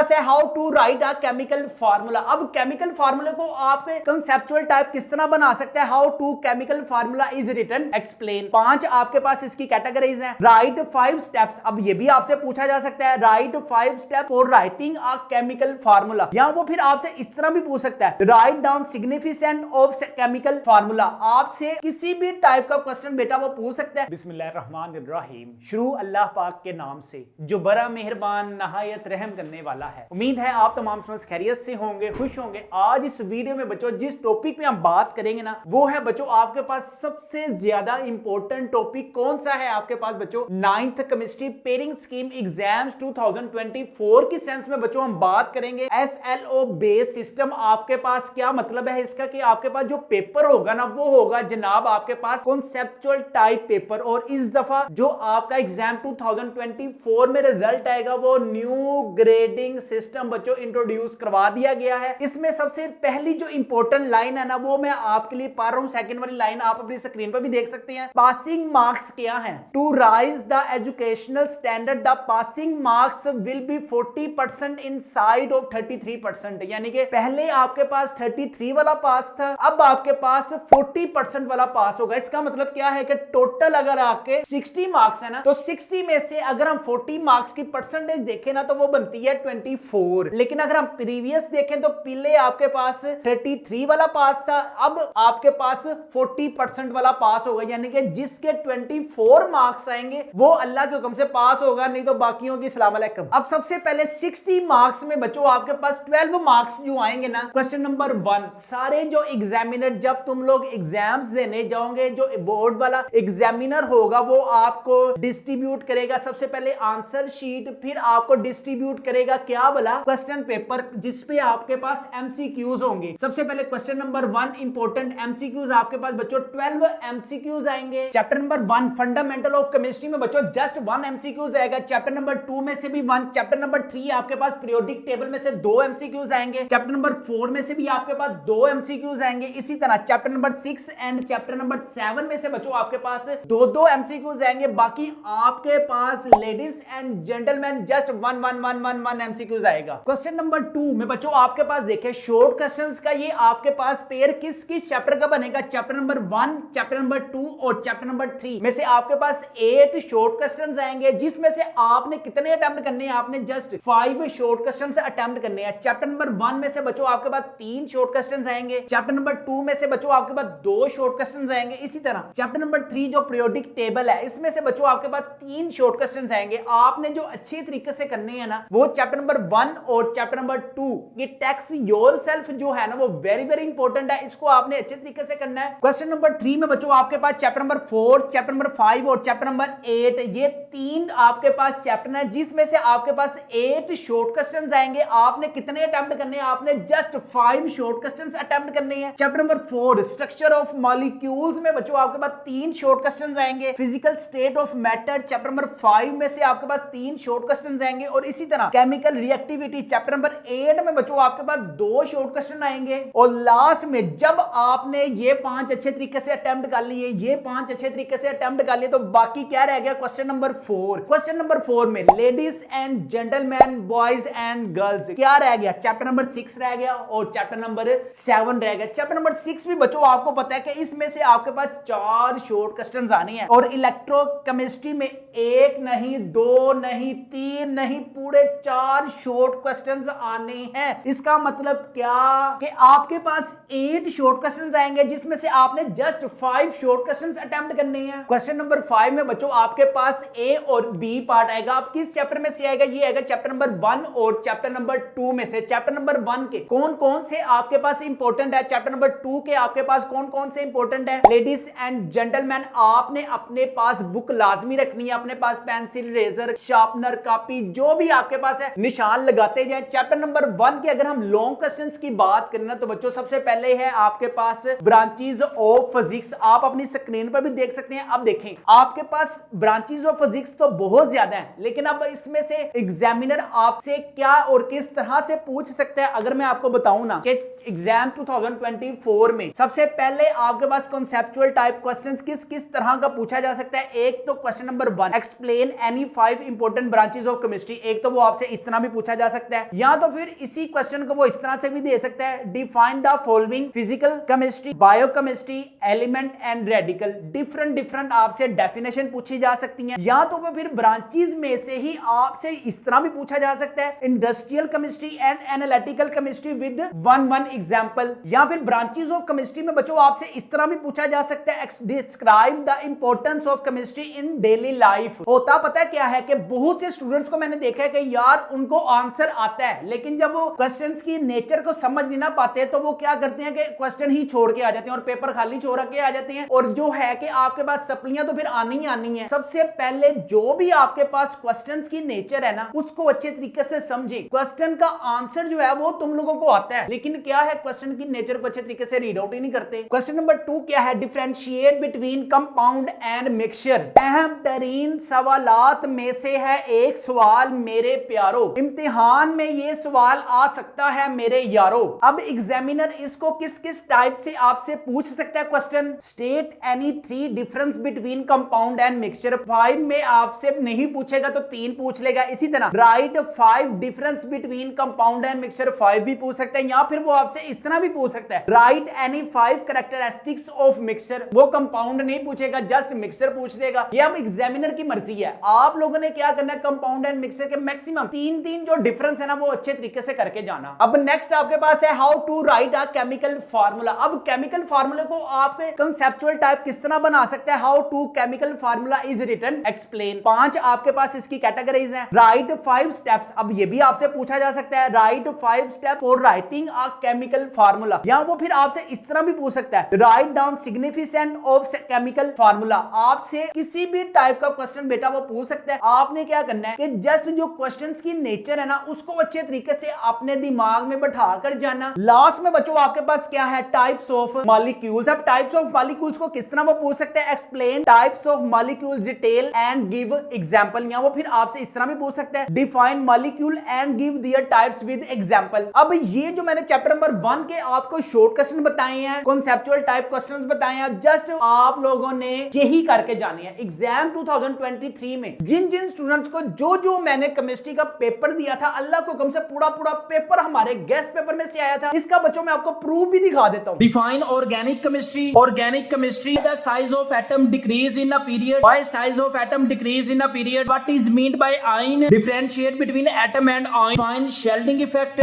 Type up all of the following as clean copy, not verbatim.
पास है how to write a chemical formula. अब chemical फार्मूले को आप कंसेप्चुअल टाइप किस तरह बना सकते हैं, how to chemical formula is written explain. 5 आपके पास इसकी कैटेगरीज हैं। राइट 5 स्टेप्स, अब ये भी आपसे पूछा जा सकता है right 5 step for writing a chemical formula, या वो फिर आपसे इस तरह भी पूछ सकता है write down significant of chemical formula. आपसे किसी भी टाइप का क्वेश्चन बेटा वो पूछ सकता है। बिस्मिल्लाहिर्रहमानिर्रहीम, शुरू अल्लाह पाक के नाम से जो बड़ा मेहरबान नहायत रहम करने वाला है। उम्मीद है आप तमाम स्टूडेंट्स खैरियत से होंगे, खुश होंगे। आज इस वीडियो में बच्चों जिस टॉपिक पे हम बात करेंगे ना, वो है बच्चों आपके पास सबसे ज्यादा इंपॉर्टेंट टॉपिक कौन सा है आपके पास बच्चों, 9th chemistry pairing scheme exams 2024 की सेंस में बच्चों हम बात करेंगे। SLO बेस्ड सिस्टम आपके पास क्या मतलब है इसका, कि आपके पास जो पेपर होगा ना वो होगा जनाब आपके पास कॉन्सेप्चुअल टाइप पेपर। और इस दफा जो आपका एग्जाम 2024 में रिजल्ट आएगा वो न्यू ग्रेडिंग सिस्टम बच्चों इंट्रोड्यूस करवा दिया गया है। इसमें सबसे पहली जो इंपॉर्टेंट लाइन है ना वो मैं आपके लिए पढ़ रहा हूं। सेकंड वाली लाइन आप अपनी स्क्रीन पर भी देख सकते हैं। पासिंग मार्क्स क्या है, to raise the educational standard the passing marks will be 40% instead of 33%। यानी कि पहले आपके पास 33 वाला पास था, अब आपके पास 40% वाला पास होगा। इसका मतलब क्या है कि टोटल अगर आपके 60 मार्क्स है ना, तो 60 में से अगर हम 40 मार्क्स की परसेंटेज देखें ना तो वो बनती है 24। लेकिन अगर हम प्रीवियस देखें तो पहले आपके पास 33 वाला पास था, अब आपके पास 40% वाला पास होगा। यानी कि जिसके 24 मार्क्स आएंगे वो अल्लाह के हुक्म से पास होगा, नहीं तो बाकियों की सलाम अलैकुम। अब सबसे पहले 60 मार्क्स में बच्चों आपके पास 12 मार्क्स जो आएंगे ना, क्वेश्चन नंबर 1, सारे जो एग्जामिनर जब तुम लोग एग्जाम्स देने जाओगे, जो बोर्ड वाला एग्जामिनर होगा वो आपको डिस्ट्रीब्यूट करेगा सबसे पहले आंसर शीट, फिर आपको डिस्ट्रीब्यूट करेगा क्या वाला क्वेश्चन पेपर जिसपे आपके पास एमसीक्यूज होंगे। सबसे पहले क्वेश्चन नंबर 1 इंपॉर्टेंट एमसीक्यूज आपके पास बच्चों 12 एमसीक्यूज आएंगे। Chapter number 1 fundamental of chemistry में बच्चों जस्ट 1 एमसीक्यूज आएगा। चैप्टर नंबर 2 में से भी 1, चैप्टर नंबर 3 आपके पास पीरियोडिक टेबल में से 2 एमसीक्यूज आएंगे। चैप्टर नंबर 4 में से भी आपके पास 2 एमसीक्यूज आएंगे। इसी तरह chapter number 6 and chapter number 7 में से बच्चों आपके पास 2-2 एमसीक्यूज आएंगे। बाकी आपके पास ladies and gentleman just 1 MCQs आएगा। क्वेश्चन नंबर 2 में बच्चों आपके पास देखें शॉर्ट क्वेश्चंस का ये आपके पास पेयर किस किस चैप्टर का बनेगा, चैप्टर नंबर 1, चैप्टर नंबर 2 और चैप्टर नंबर 3 में से आपके पास 8 शॉर्ट क्वेश्चंस आएंगे, जिसमें से आपने कितने अटेम्प्ट करने हैं, आपने जस्ट 5 शॉर्ट क्वेश्चंस अटेम्प्ट करने हैं। चैप्टर नंबर 1 में से बच्चों आपके पास 3 शॉर्ट क्वेश्चंस आएंगे। चैप्टर नंबर 2 में से बच्चों आपके पास 2 शॉर्ट क्वेश्चंस आएंगे। इसी तरह चैप्टर नंबर 3 जो पीरियोडिक टेबल है इसमें से बच्चों आपके पास 3 शॉर्ट क्वेश्चंस आएंगे। आपने जो अच्छे तरीके से करने हैं ना वो चैप्टर नंबर 1 और चैप्टर नंबर 2 ये टेक्स्ट योरसेल्फ जो है ना वो वेरी वेरी इंपॉर्टेंट है, इसको आपने अच्छे तरीके से करना है। क्वेश्चन नंबर 3 में बच्चों आपके पास चैप्टर नंबर 4, चैप्टर नंबर 5 और चैप्टर नंबर 8 ये 3 आपके पास चैप्टर है, जिसमें से आपके पास 8 शॉर्ट क्वेश्चंस आएंगे। आपने कितने अटेम्प्ट करने हैं, आपने जस्ट 5 शॉर्ट क्वेश्चंस अटेम्प्ट करने हैं। Chapter number 4 structure of molecules में बच्चों आपके पास 3 शॉर्ट क्वेश्चंस आएंगे। Physical state of matter chapter number 5 में से आपके पास 3 शॉर्ट क्वेश्चंस आएंगे। और इसी तरह केमिकल रिएक्टिविटी चैप्टर नंबर 8 में बच्चों आपके पास 2 शॉर्ट क्वेश्चन आएंगे। और लास्ट में जब आपने ये 5 अच्छे तरीके से अटेम्प्ट कर लिए, ये 5 अच्छे तरीके से अटेम्प्ट कर लिए, तो बाकी क्या रह गया क्वेश्चन नंबर 4। क्वेश्चन नंबर 4 में ladies and gentleman boys and girls क्या रह गया, चैप्टर नंबर 6 रह गया और चैप्टर नंबर 7 रह गया। चैप्टर नंबर 6 भी बच्चों आपको पता है कि इसमें से आपके पास 4 शॉर्ट क्वेश्चंस आने हैं। और इलेक्ट्रोकेमिस्ट्री में 1 नहीं 2 नहीं 3 नहीं पूरे 4 शॉर्ट क्वेश्चंस आने हैं। इसका मतलब क्या कि आपके पास 8 शॉर्ट क्वेश्चंस आएंगे, जिसमें से आपने जस्ट 5 शॉर्ट क्वेश्चंस अटेम्प्ट करने हैं। क्वेश्चन नंबर 5 में बच्चों आपके पास ए और बी पार्ट आएगा। आप किस चैप्टर में से आएगा, ये आएगा चैप्टर नंबर 1 और चैप्टर नंबर 2 में से। चैप्टर नंबर 1 के कौन कौन से आपके पास इंपॉर्टेंट है, चैप्टर नंबर 2 के आपके पास कौन कौन से इंपॉर्टेंट है। लेडीज एंड जेंटलमैन आपने अपने पास बुक लाजमी रखनी है, अपने पास पेंसिल, रेजर, शार्पनर, कॉपी जो भी आपके पास है निशान लगाते जाए। चैप्टर नंबर 1 के अगर हम लॉन्ग क्वेश्चंस की बात करें ना तो बच्चों सबसे पहले है आपके पास ब्रांचेस ऑफ फिजिक्स। आप अपनी स्क्रीन पर भी देख सकते हैं। अब देखें आपके पास ब्रांचेस ऑफ फिजिक्स तो बहुत ज्यादा है, लेकिन अब इसमें से एग्जामिनर आपसे क्या और किस तरह से पूछ सकता है अगर मैं आपको बताऊं ना कि एग्जाम 2024 में सबसे पहले आपके पास कॉन्सेप्चुअल टाइप क्वेश्चंस किस किस तरह का पूछा जा सकता है। एक तो question number 1 explain any 5 important branches of chemistry, एक तो वो आपसे इस तरह भी पूछा जा सकता है, या तो फिर इसी क्वेश्चन को वो इस तरह से भी दे सकता है, define the following physical chemistry, biochemistry, element and radical. Different आपसे डेफिनेशन पूछी जा सकती है, या तो फिर ब्रांचेस में से ही आपसे इस तरह भी पूछा जा सकता है, industrial chemistry and analytical chemistry with one example. या फिर ब्रांचेस ऑफ केमिस्ट्री में बच्चों आपसे इस तरह भी पूछा जा सकता है, describe the importance of chemistry in daily life. होता पता है क्या है कि बहुत से स्टूडेंट्स को मैंने देखा है कि यार उनको आंसर आता है, लेकिन जब वो क्वेश्चंस की नेचर को समझ नहीं ना पाते तो वो क्या करते हैं कि क्वेश्चन ही छोड़ के आ जाते हैं और पेपर खाली छोड़ के आ जाते हैं। और जो है कि आपके पास सप्लियां तो फिर आनी ही आनी है। सबसे पहले जो भी आपके पास क्वेश्चंस की नेचर है ना, उसको अच्छे तरीके से समझे। क्वेश्चन का आंसर जो है वो तुम लोगों को आता है, लेकिन क्या है क्वेश्चन की नेचर को अच्छे तरीके से रीड आउट ही नहीं करते। क्वेश्चन नंबर 2 क्या है, differentiate between compound and mixture. अहम तरीन सवालात में से है एक सवाल मेरे प्यारो, इम्तिहान में ये सवाल आ सकता है मेरे यारो। अब एग्जामिनर इसको किस किस टाइप से आपसे पूछ सकता है question, state any 3 difference between compound and mixture. 5 में आपसे नहीं पूछेगा तो 3 पूछ लेगा। इसी तरह right 5 difference between compound and mixture, 5 भी पूछ सकता है। या फिर वो आपसे इस तरह भी पूछ सकता है, right any 5 characteristics of mixture. वो कंपाउंड नहीं पूछेगा, जस्ट मिक्सचर पूछ लेगा। ये अब एग्जामिनर की मर्जी है, आप लोगों ने क्या करना है, कंपाउंड एंड मिक्सचर के मैक्सिमम 3 जो डिफरेंस है ना वो अच्छे तरीके से करके जाना। अब नेक्स्ट आपके पास है how to write a chemical formula. अब केमिकल फार्मूला को आप कंसेप्चुअल टाइप किस तरह बना सकते हैं, how to chemical formula is written, explain. 5 आपके पास इसकी कैटेगरीज हैं, राइट 5 स्टेप्स। अब ये भी आपसे पूछा जा सकता है, right 5 step for writing a chemical formula. या वो फिर आपसे इस तरह भी पूछ सकता है, write down significant of chemical formula. आपसे किसी भी टाइप का क्वेश्चन बेटा वो पूछ सकता है। आपने क्या करना है कि जस्ट जो क्वेश्चंस की नेचर है ना उसको अच्छे तरीके से अपने दिमाग में बैठा कर जाना। लास्ट में बच्चों आपके पास क्या है, टाइप्स ऑफ मॉलिक्यूल्स। अब टाइप्स ऑफ मॉलिक्यूल्स को किस तरह वो पूछ सकते हैं, explain types of molecules detail and give example. या वो फिर आपसे इस तरह भी पूछ सकते हैं, define molecule and give their types with example. अब ये जो मैंने चैप्टर नंबर 1 के आपको शॉर्ट क्वेश्चन बताए हैं, कॉन्सेप्चुअल टाइप क्वेश्चंस बताए हैं, जस्ट आप लोगों ने यही करके जाने हैं। एग्जाम 2023 में जिन जिन स्टूडेंट्स को जो जो मैंने केमिस्ट्री का पेपर दिया था, अल्लाह को कम से पूरा पेपर हमारे गेस्ट पेपर में से आया था। इसका बच्चों मैं आपको प्रूफ भी दिखा देता हूं। Define organic chemistry the size of atom decrease in a period, why size of atom decrease in a period, what is meant by ion, differentiate between atom and ion, define shielding effect,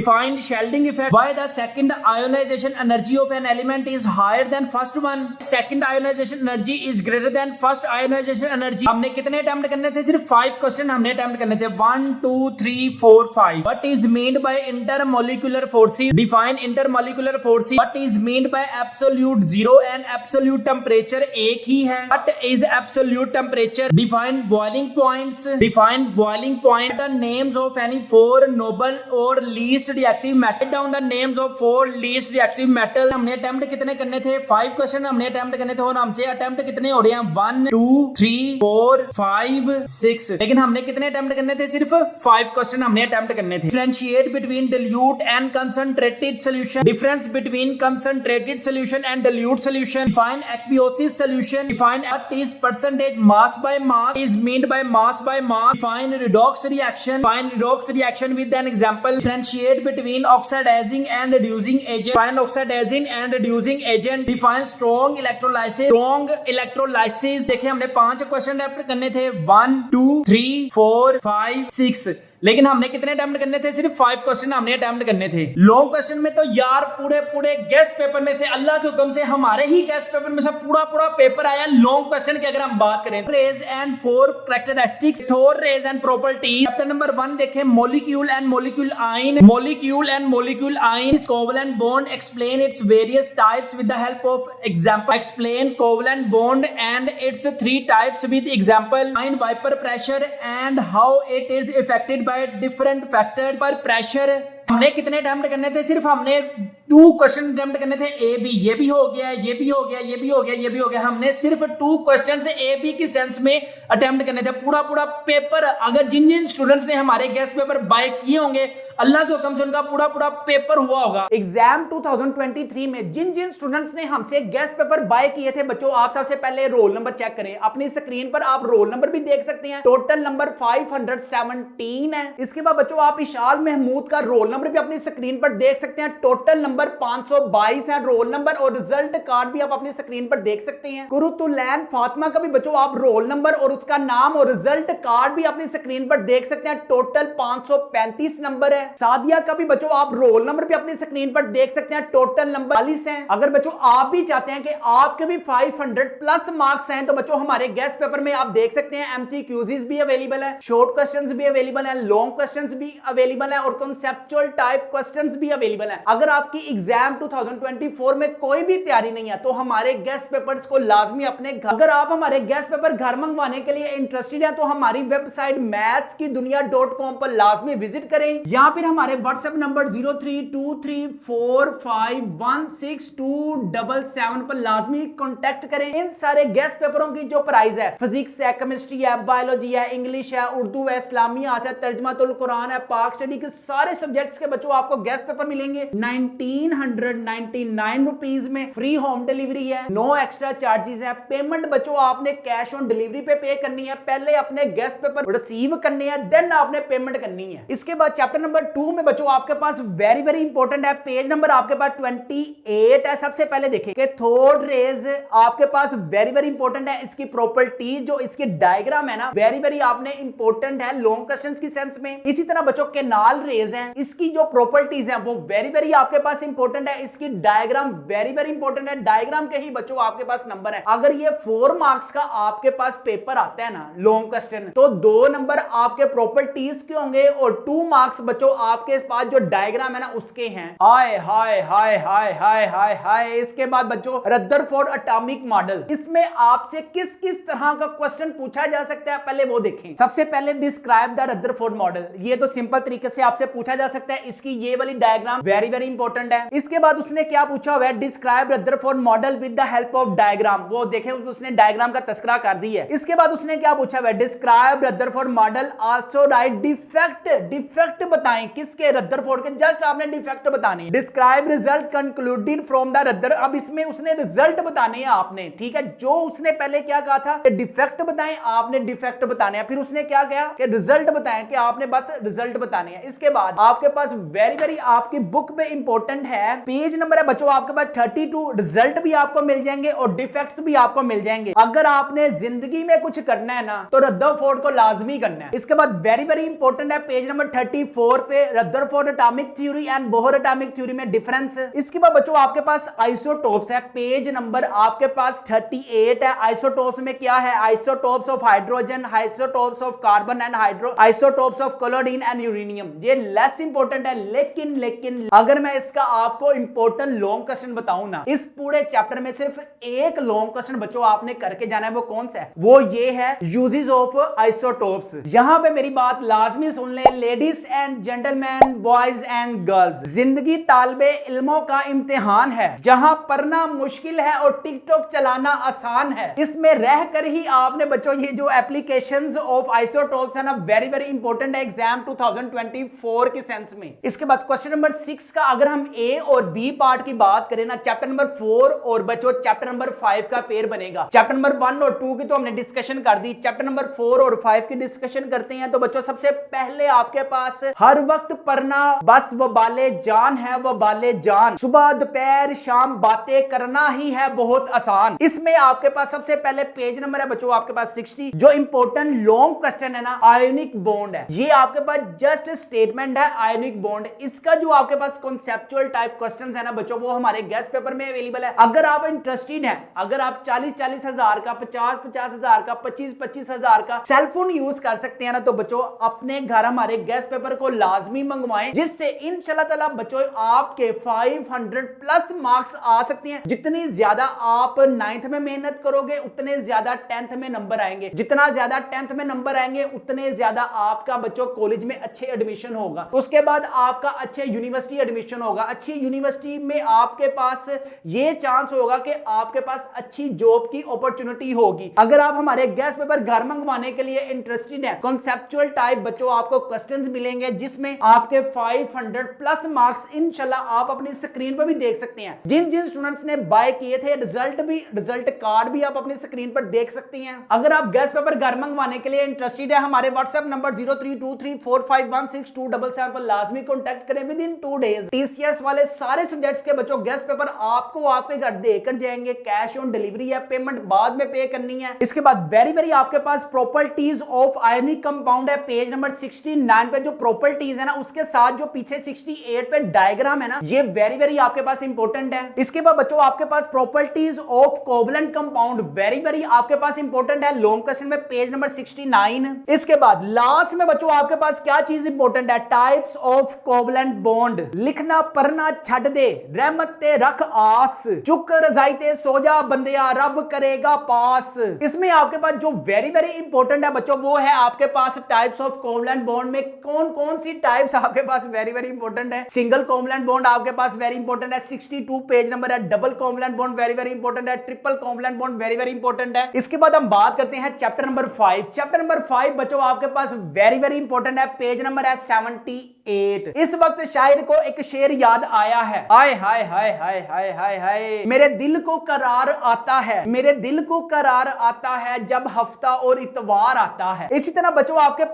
why the second ionization energy of an element is higher than first one, second ionization energy is greater than first ionization energy. हमने कितने attempt करने थे, सिर्फ 5 question हमने attempt करने थे, 1 2 3 4 5। What is meant by intermolecular forces, define intermolecular forces, what is meant by absolute zero and absolute temperature एक ही है, what is absolute temperature, define boiling points, the names of any 4 noble और least reactive metal, down the names of 4 least reactive metal. हमने attempt कितने करने थे, 5 question हमने attempt करने थे और हमसे अटेम्प्ट कितने हो रहे हैं, 1 2 3 4 5 6, लेकिन हमने कितने अटेम्प्ट करने थे, सिर्फ 5 क्वेश्चन हमने अटेम्प्ट करने थे। Differentiate between dilute and concentrated solution, difference between concentrated solution and dilute solution, define aqueous solution, define what is percentage mass by mass is meant by mass by mass, define redox reaction with an example, differentiate between oxidizing and reducing agent, define oxidizing and reducing agent, define strong electrolysis। देखिए हमने 5 question attempt करने थे, 1 2 3 4 5 6, लेकिन हमने कितने attempt करने थे, सिर्फ 5 क्वेश्चन हमने अटेम्प्ट करने थे। लॉन्ग क्वेश्चन में तो यार पूरे गेस्ट पेपर में से, अल्लाह के हुक्म से हमारे ही गेस्ट पेपर में से पूरा पेपर आया लॉन्ग क्वेश्चन की। अगर हम बात करें rays and 4 characteristics, 4 rays and properties. Chapter number 1 देखें, molecule and molecule ion is covalent bond, explain its various types with the help of example, explain covalent bond and its 3 types with example, find vapour pressure and how it is affected by different factors पर pressure. हमने कितने attempt करने थे, सिर्फ हमने 2 question attempt करने थे, A B, ये भी हो गया, ये भी हो गया, ये भी हो गया, ये भी हो गया। हमने सिर्फ 2 क्वेश्चन से ए बी की सेंस में अटेम्प्ट करने थे। पूरा पेपर अगर जिन स्टूडेंट्स ने हमारे गेस्ट पेपर बाय किए होंगे, अल्लाह के हुक्म से उनका पूरा पूरा पेपर हुआ होगा। एग्जाम 2023 में जिन जिन स्टूडेंट्स ने हमसे गेस्ट पेपर बाय किए थे बच्चों, आप सबसे पहले रोल नंबर चेक करें। अपनी स्क्रीन पर आप रोल नंबर भी देख सकते हैं। टोटल नंबर 517 है। इसके बाद बच्चों आप इशाल महमूद का रोल नंबर भी अपनी स्क्रीन पर देख सकते हैं। टोटल नंबर 522 है रोल नंबर, और रिजल्ट कार्ड भी आप अपनी स्क्रीन पर देख सकते हैं। कुरुतुलैन फातिमा का भी बच्चों आप रोल नंबर और उसका नाम और रिजल्ट कार्ड भी अपनी स्क्रीन पर देख सकते हैं। टोटल 535 नंबर है। सादिया का भी बच्चों आप रोल नंबर भी अपनी स्क्रीन पर देख सकते हैं। टोटल नंबर 40 है। अगर बच्चों आप भी चाहते हैं कि आपके भी 500 प्लस मार्क्स हैं तो बच्चों हमारे गेस्ट पेपर में आप देख सकते हैं एमसीक्यूज भी अवेलेबल है, शॉर्ट क्वेश्चंस भी अवेलेबल है, लॉन्ग क्वेश्चंस भी अवेलेबल है और कॉन्सेप्चुअल टाइप क्वेश्चंस भी अवेलेबल है। अगर आपकी एग्जाम 2024 में कोई भी तैयारी नहीं है तो हमारे गेस्ट पेपर्स को लाजमी अपने घर, अगर आप हमारे गेस्ट पेपर घर मंगवाने के लिए इंटरेस्टेड हैं तो हमारी वेबसाइट mathskidunia.com पर लाजमी विजिट करें, या फिर हमारे व्हाट्सएप नंबर 0323451627 पर लाजमी कांटेक्ट करें। इन सारे गेस्ट पेपरों की जो प्राइस है, फिजिक्स है, केमिस्ट्री है, बायोलॉजी है, इंग्लिश है, उर्दू है, इस्लामियात है, तर्जुमातुल कुरान है, पाक स्टडी के सारे सब्जेक्ट्स के बच्चों आपको गेस्ट पेपर मिलेंगे 1999 रुपीज में। फ्री होम डिलीवरी है, नो एक्स्ट्रा चार्जेस है। पेमेंट बच्चों आपने कैश ऑन डिलीवरी पे करनी है। पहले अपने गेस्ट पेपर रिसीव करने हैं, देन आपने पेमेंट करनी है। इसके बाद चैप्टर नंबर 2 में बच्चों आपके पास वेरी वेरी इंपॉर्टेंट है, पेज नंबर आपके पास 28 है। सबसे पहले देखें कि थर्ड रेज आपके पास वेरी वेरी इंपॉर्टेंट है। इसकी प्रॉपर्टी जो इसकी डायग्राम है ना, वेरी वेरी आपने इंपॉर्टेंट है लॉन्ग क्वेश्चंस की सेंस में। इसी तरह बच्चों केनाल रेज है, इसकी जो प्रॉपर्टीज हैं वो वेरी वेरी आपके पास इंपॉर्टेंट है। इसकी डायग्राम वेरी वेरी इंपॉर्टेंट है। डायग्राम के ही बच्चों आपके पास नंबर है। अगर ये 4 मार्क्स का आपके पास पेपर आता है ना लॉन्ग क्वेश्चन, तो 2 नंबर आपके प्रॉपर्टीज के होंगे और 2 मार्क्स बच्चों आपके पास जो डायग्राम है ना उसके हैं। हाय हाय हाय हाय हाय हाय हाय। इसके बाद बच्चों रदरफोर्ड एटॉमिक मॉडल, इसमें आपसे किस किस तरह का क्वेश्चन पूछा जा सकता है पहले वो देखें। सबसे पहले डिस्क्राइब द रदरफोर्ड मॉडल, ये तो सिंपल तरीके से आपसे पूछा जा सकता है। इसकी ये वाली डायग्राम वेरी वेरी इंपॉर्टेंट है। इसके बाद उसने क्या पूछा हुआ है, describe Rutherford model with the help of diagram, वो देखें उसने डायग्राम का तस्करा कर दी है। इसके बाद उसने क्या पूछा हुआ है, describe Rutherford model also right defect, defect बताएं किसके, रदरफोर्ड के। जस्ट आपने डिफेक्ट बताने। Describe result concluded from the rather, अब इसमें उसने रिजल्ट बताने हैं आपने, ठीक है। जो उसने पहले क्या कहा था कि डिफेक्ट बताएं, आपने डिफेक्ट बताने हैं। फिर उसने क्या कहा कि रिजल्ट बताएं, कि आपने बस रिजल्ट बताने हैं। इसके बाद आपके पास वेरी वेरी आपकी बुक में इंपॉर्टेंट है, पेज नंबर है बच्चों आपके पास 32। रिजल्ट भी आपको मिल जाएंगे और डिफेक्ट्स भी आपको मिल जाएंगे। अगर आपने जिंदगी में कुछ करना है ना तो रदरफोर्ड को लाजमी करना है। इसके बाद वेरी वेरी इंपॉर्टेंट है पेज नंबर 34 पे Rutherford atomic theory and Bohr atomic theory में डिफरेंस। इसके बाद बच्चों आपके पास आइसोटोप्स है, पेज नंबर आपके पास 38 है। आइसोटोप्स में क्या है, isotopes of hydrogen, isotopes of carbon and hydro, isotopes of chlorine and uranium. ये लेस इंपॉर्टेंट है, लेकिन अगर मैं इसका आपको इंपॉर्टेंट लॉन्ग क्वेश्चन बताऊं ना, इस पूरे चैप्टर में सिर्फ एक लॉन्ग क्वेश्चन बच्चों आपने करके जाना है। वो कौन सा है, वो ये है यूजेस ऑफ आइसोटोप्स। यहां पे मेरी बात लाजमी सुन ले ladies and gentleman, boys and girls, जिंदगी तालिबे इल्मों का इम्तिहान है जहां पढ़ना मुश्किल है और टिकटॉक चलाना आसान है। इसमें रहकर ही आपने बच्चों ये जो एप्लीकेशंस ऑफ आइसोटोप्स है ना, वेरी वेरी इंपॉर्टेंट है एग्जाम 2024 के सेंस में। इसके बाद क्वेश्चन नंबर 6 का अगर हम ए और बी पार्ट की बात करें ना, चैप्टर नंबर 4 और बच्चों चैप्टर नंबर 5 का पेयर बनेगा। चैप्टर नंबर 1 और 2 की तो हमने डिस्कशन कर दी, चैप्टर नंबर 4 और 5 की डिस्कशन करते हैं। तो बच्चों सबसे पहले आपके पास हर वक्त पढ़ना बस वबाले जान है, वबाले जान, सुबह दोपहर शाम बातें करना ही है बहुत आसान। इसमें आपके पास सबसे पहले पेज नंबर है बच्चों आपके पास 60। जो इंपॉर्टेंट लॉन्ग क्वेश्चन है ना, आयोनिक बॉन्ड है। ये आपके पास जस्ट स्टेटमेंट है आयोनिक बॉन्ड। इसका जो आपके पास कॉन्सेप्चुअल टाइप क्वेश्चंस है ना बच्चों, वो हमारे गेस्ट पेपर में अवेलेबल है। अगर आप इंटरेस्टेड हैं, अगर आप 40-40 हजार का, 50-50 हजार का, 25-25 हजार का सेलफोन यूज कर सकते हैं ना, तो बच्चों अपने घर हमारे गेस्ट पेपर को लाजमी मंगवाएं, जिससे इंशाल्लाह ताला बच्चों आपके 500 प्लस मार्क्स आ सकते हैं। जितनी ज्यादा आप 9th में मेहनत करोगे उतने ज्यादा 10th में नंबर आएंगे। जितना ज्यादा 10th में नंबर आएंगे उतने ज्यादा आपका बच्चों कॉलेज में अच्छे एडमिशन होगा। उसके बाद आपका अच्छे यूनिवर्सिटी एडमिशन होगा। अच्छी यूनिवर्सिटी में आपके पास ये चांस होगा कि आपके पास अच्छी जॉब की अपॉर्चुनिटी होगी। अगर आप हमारे गेस्ट पेपर घर मंगवाने के लिए इंटरेस्टेड हैं, कॉन्सेप्चुअल टाइप बच्चों आपको क्वेश्चंस मिलेंगे जिसमें में आपके 500 प्लस मार्क्स इंशाल्लाह आप अपनी स्क्रीन पर भी देख सकते हैं। जिन जिन स्टूडेंट्स ने बाय किए थे रिजल्ट कार्ड भी आप अपनी स्क्रीन पर देख सकती हैं। अगर आप गेस्ट पेपर घर मंगवाने के लिए इंटरेस्टेड है, हमारे व्हाट्सएप नंबर 0323451677 पर लाजमी कॉन्टैक्ट करें। विद इन 2 डेज टीसीएस वाले सारे सब्जेक्ट्स के बच्चों गेस्ट पेपर आपको आपके घर देकर जाएंगे। कैश ऑन डिलीवरी है, पेमेंट बाद में पे करनी है। इसके बाद वेरी आपके पास प्रॉपर्टीज ऑफ आयनिक कंपाउंड है, पेज नंबर 69 पे जो प्रॉपर्टीज है ना, उसके साथ जो पीछे 68 पे डायग्राम है ना, ये वेरी आपके पास इंपॉर्टेंट है। इसके बाद बच्चों आपके पास properties of covalent compound very आपके पास इंपॉर्टेंट है, लॉन्ग क्वेश्चन में पेज नंबर 69। इसके बाद लास्ट में बच्चों आपके पास क्या चीज इंपॉर्टेंट है, टाइप्स ऑफ कोवलेंट बॉन्ड। लिखना पढ़ना छड़ दे, रहमत ते रख आस, चुक रजाई ते सो जा बंदिया, रब करेगा पास। इसमें आपके पास जो वेरी इंपॉर्टेंट है बच्चों वो है आपके पास टाइप्स ऑफ कोवलेंट बॉन्ड में कौन कौन सी टाइप्स आपके पास वेरी इंपॉर्टेंट है। सिंगल कोवलेंट बॉन्ड आपके पास वेरी इंपॉर्टेंट है, 62 पेज नंबर है। Double covalent bond very important है। Triple covalent bond very important है। इसके बाद हम बात करते हैं चैप्टर नंबर 5। चैप्टर नंबर 5 बच्चों आपके पास वेरी इंपॉर्टेंट है, पेज नंबर है 78। इस वक्त शायर को एक शेर याद आया है, हाय हाय हाय हाय हाय हाय हाय, मेरे दिल को करार आता है, मेरे दिल को करार आता है जब हफ्ता और इतवार आता है। इसी तरह बच्चों आपके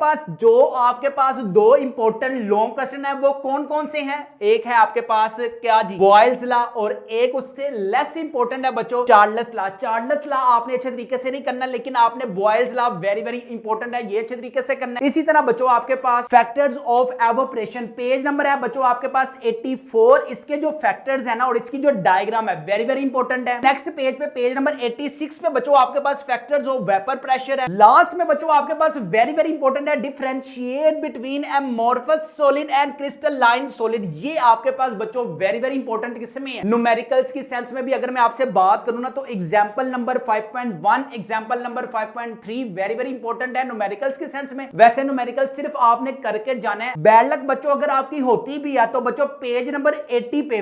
पास दो इंपॉर्टेंट लॉन्ग क्वेश्चन है, वो कौन कौन से हैं? एक है आपके पास क्या जी, बॉयल्स लॉ, और एक उससे लेस इंपॉर्टेंट है बच्चों चार्ल्स लॉ। चार्ल्स लॉ आपने अच्छे तरीके से नहीं करना, लेकिन आपने बॉयल्स लॉ वेरी इंपॉर्टेंट है, ये अच्छे तरीके से करना है। इसी तरह बच्चों आपके पास factors of evaporation, page number है बच्चों आपके पास 84। इसके जो फैक्टर्स है ना और इसकी जो डायग्राम है वेरी इंपॉर्टेंट है। नेक्स्ट पेज पे पेज नंबर 86 पे बच्चों आपके पास फैक्टर्स ऑफ वेपर प्रेशर है। लास्ट में बच्चों आपके पास वेरी इंपॉर्टेंट है, differentiate between amorphous solid and crystalline solid. ये आपके पास बच्चों वेरी इंपॉर्टेंट किसमें है, न्यूमेरिकल्स की सेंस में भी अगर मैं आपसे बात करूं ना तो example number 5.1, example number 5.3 very important है न्यूमेरिकल्स के सेंस में। वैसे न्यूमेरिकल सिर्फ आपने करके जाना है। बैड लक बच्चों अगर आपकी होती भी है तो बच्चों पेज नंबर 80 पे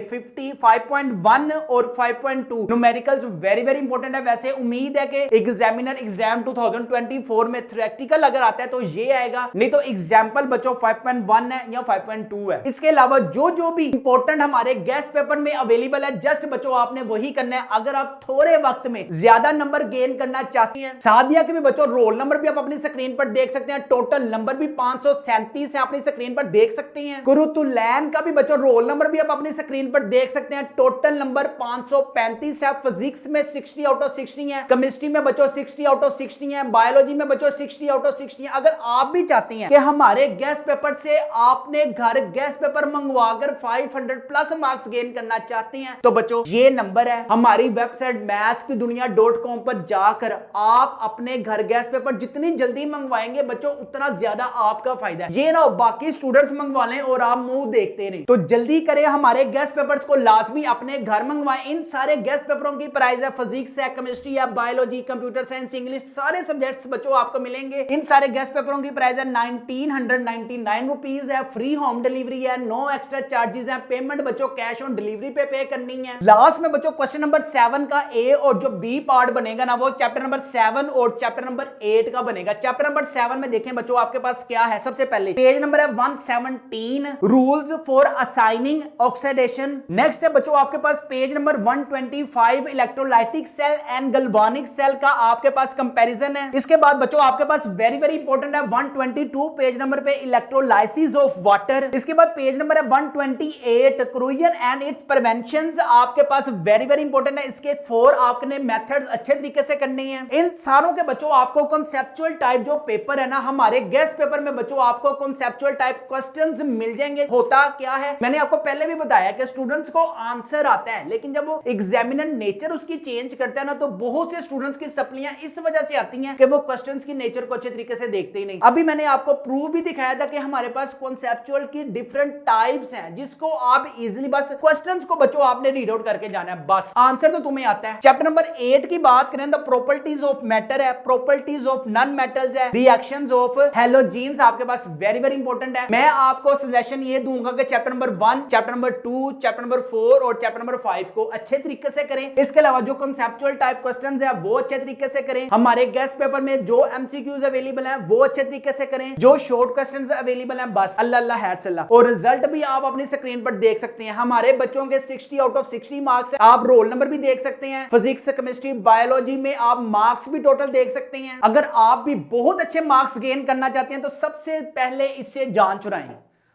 5.1 और 5.2 न्यूमेरिकल्स वेरी इंपॉर्टेंट है। वैसे उम्मीद है कि एग्जामिनर एग्जाम 2024 में थ्योरेटिकल अगर आता है तो ये आएगा, नहीं तो एग्जांपल बच्चों 5.1 है या 5.2 है। इसके अलावा जो भी इंपॉर्टेंट हमारे गेस्ट पेपर में अवेलेबल है, जस्ट बच्चों आपने वही करना है। अगर आप थोड़े वक्त में ज्यादा नंबर गेन करना चाहती हैं, सादिया के भी बच्चों रोल नंबर भी आप अपनी स्क्रीन पर देख सकते हैं, टोटल नंबर भी 537 है, अपनी स्क्रीन पर देख सकते हैं। कुरुतुलैन का भी बच्चों रोल नंबर भी आप अपनी स्क्रीन पर देख सकते हैं, टोटल नंबर 535 है। फिजिक्स में 60 आउट ऑफ 60 है, केमिस्ट्री में बच्चों 60 आउट ऑफ 60 है, बायोलॉजी में बच्चों 60 आउट ऑफ 60 है। अगर आप भी चाहती हैं कि हमारे गेस्ट पेपर से आपने घर गेस्ट पेपर मंगवाकर 500 प्लस मार्क्स गेन करना चाहती हैं, तो बच्चों ये नंबर है। हमारी वेबसाइट mathskidunia.com पर जाकर आप अपने घर गेस्ट पेपर जितनी जल्दी मंगवाएंगे बच्चों उतना ज्यादा आपका फायदा है। ये ना हो बाकी स्टूडेंट्स मंगवा लें और आप मुंह देखते नहीं, तो जल्दी करें, हमारे गेस्ट पेपर्स को लाजमी अपने घर मंगवाएं। इन सारे गेस्ट पेपरों की प्राइस है, फिजिक्स है, केमिस्ट्री है, बायोलॉजी, कंप्यूटर साइंस, इंग्लिश, सारे सब्जेक्ट्स बच्चों आपको मिलेंगे। इन सारे गेस्ट पेपरों की प्राइस है 1999 रुपीज है, फ्री होम डिलीवरी है, नो एक्स्ट्रा चार्जेस है, पेमेंट बच्चों कैश ऑन डिलीवरी पे करनी है। लास्ट में बच्चों क्वेश्चन नंबर 7 का ए और जो बी पार्ट बनेगा ना वो चैप्टर नंबर 7 और चैप्टर नंबर 8 का बनेगा। चैप्टर नंबर 7 में देखें बच्चों आपके पास क्या है, सबसे पहले पेज नंबर है 117, rules for assigning oxidation. Next है बच्चों आपके पास page number 125, electrolytic cell and galvanic cell का आपके पास कंपैरिजन है। इसके बाद बच्चों आपके पास वेरी इंपॉर्टेंट है 122 पेज नंबर पे इलेक्ट्रोलाइसिस ऑफ वाटर। इसके बाद पेज नंबर है 128, क्रोजन एंड इट्स प्रिवेंशंस आपके पास वेरी इंपॉर्टेंट है। इसके 4 आपने मेथड्स अच्छे तरीके से करनी है। इन सारों के बच्चों आपको कॉन्सेप्चुअल टाइप जो पेपर है ना हमारे गेस्ट पेपर में बच्चों आपको कॉन्सेप्चुअल टाइप क्वेश्चंस मिल जाएंगे। होता क्या है, मैंने आपको पहले भी बताया कि स्टूडेंट्स को आंसर आता है, लेकिन जब वो एग्जामिनर नेचर उसकी चेंज करता है ना तो बहुत से स्टूडेंट्स की सप्लियां इस वजह से आती हैं कि वो क्वेश्चंस की नेचर को अच्छे तरीके से देखते ही नहीं। अभी मैंने आपको प्रूफ भी दिखाया था कि हमारे पास कॉन्सेप्चुअल की डिफरेंट टाइप्स हैं, जिसको आप इजीली बस क्वेश्चंस को बच्चों आपने रीड आउट करके जाना है, बस आंसर तो तुम्हें आता है। चैप्टर नंबर 8 की बात करें तो प्रॉपर्टीज ऑफ मैटर है, प्रॉपर्टीज ऑफ नॉन मेटल्स है, रिएक्शंस ऑफ हैलोजेन्स आपके पास वेरी इंपॉर्टेंट है। मैं आप आपको सजेशन ये दूंगा कि chapter number 1, chapter number 2, chapter number 4 और चैप्टर नंबर 5 को अच्छे तरीके से करें। इसके अलावा जो कंसेप्चुअल टाइप क्वेश्चंस है वो अच्छे तरीके से करें। हमारे गेस्ट पेपर में जो एमसीक्यूज अवेलेबल है वो अच्छे तरीके से करें। जो शॉर्ट क्वेश्चंस अवेलेबल हैं बस अल्लाह अल्लाह हैर सल्लाह। और रिजल्ट भी आप अपनी स्क्रीन पर देख सकते हैं। हमारे बच्चों के 60 आउट ऑफ 60 मार्क्स है। आप रोल नंबर भी देख सकते हैं। फिजिक्स, केमिस्ट्री, बायोलॉजी में आप मार्क्स भी टोटल देख सकते हैं। अगर आप भी बहुत अच्छे मार्क्स गेन करना चाहते हैं तो सबसे पहले इससे जान चुराएं।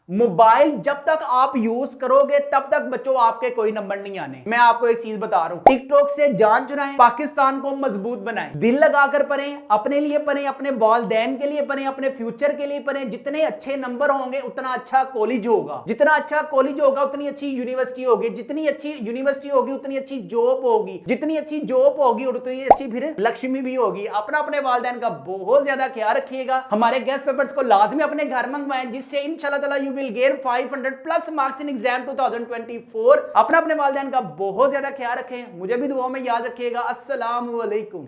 मोबाइल जब तक आप यूज करोगे तब तक बच्चों आपके कोई नंबर नहीं आने। मैं आपको एक चीज बता रहा हूं, टिकटॉक से जान चुराएं, पाकिस्तान को मजबूत बनाएं, दिल लगाकर पढ़ें, अपने लिए पढ़ें, अपने वालिदैन के लिए पढ़ें, अपने फ्यूचर के लिए पढ़ें। जितने अच्छे नंबर होंगे उतना अच्छा कॉलेज होगा, जितना अच्छा कॉलेज होगा उतनी अच्छी यूनिवर्सिटी होगी, जितनी अच्छी यूनिवर्सिटी होगी उतनी अच्छी जॉब होगी, जितनी अच्छी जॉब होगी उतनी अच्छी फिर लक्ष्मी भी होगी। अपना अपने वालिदैन का बहुत ज्यादा ख्याल रखिएगा। हमारे गेस्ट पेपर्स को लाजमी अपने घर मंगवाएं, जिससे इंशाल्लाह ताला you will gain 500+ marks in exam 2024। अपना अपने वालिदैन का बहुत ज्यादा ख्याल रखें, मुझे भी दुआओं में याद रखिएगा। अस्सलाम वालेकुम।